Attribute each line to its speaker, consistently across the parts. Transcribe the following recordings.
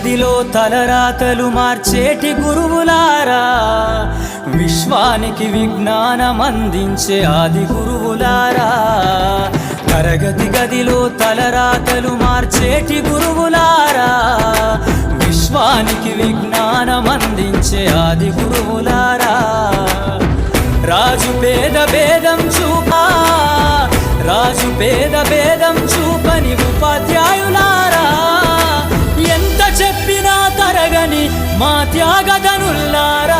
Speaker 1: గదిలో తలరాతలు మార్చేటి గురువులారా, విశ్వానికి విజ్ఞానం అందించే ఆది గురువులారా. తరగతి గదిలో తలరాతలు మార్చేటి గురువులారా, విశ్వానికి విజ్ఞానం అందించే ఆది గురువులారా. రాజు పేద భేదం చూపా, రాజు పేద భేదం చూపని ఉపాధ్యాయులారా, ఎంత చెప్పినా తరగని మా త్యాగధనుల్లారా.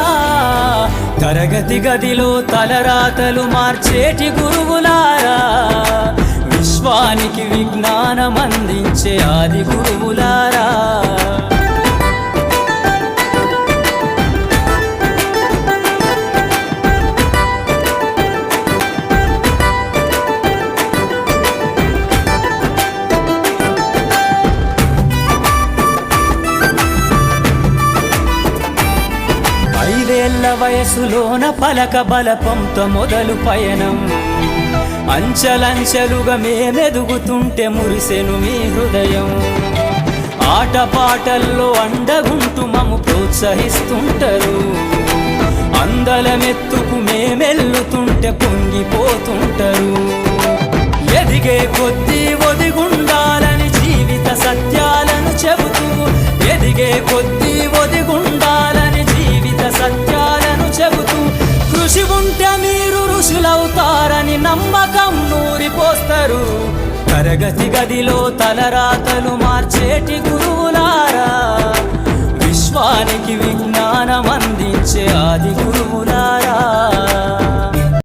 Speaker 1: తరగతి గదిలో తలరాతలు మార్చేటి గురువులారా, విశ్వానికి విజ్ఞానం అందించే ఆది గురువులారా. ఐదేళ్ల వయసులోన పలక బలపంతో మొదలు పయనం, అంచెలంచెలుగా మేమెదుగుతుంటే మురిసెను మీ హృదయం. ఆటపాటల్లో అండగుంటూ మమ్ము ప్రోత్సహిస్తుంటారు, అందలమెత్తుకు మేమెల్లుతుంటే పొంగిపోతుంటారు. ఎదిగే కొద్దీ ఒదిగుండాలని జీవిత సత్యాలను చెబుతూ, ఎదిగే కొద్దీ ఒదిగుండాలని జీవిత సత్యాలను చెబుతూ, కృషి ఉంటే మీరు ఋషులవుతారని నమ్మకం నూరిపోస్తారు. తరగతి గదిలో తలరాతలు మార్చేటి గురువులారా, విశ్వానికి విజ్ఞానం అందించే ఆది గురువులారా.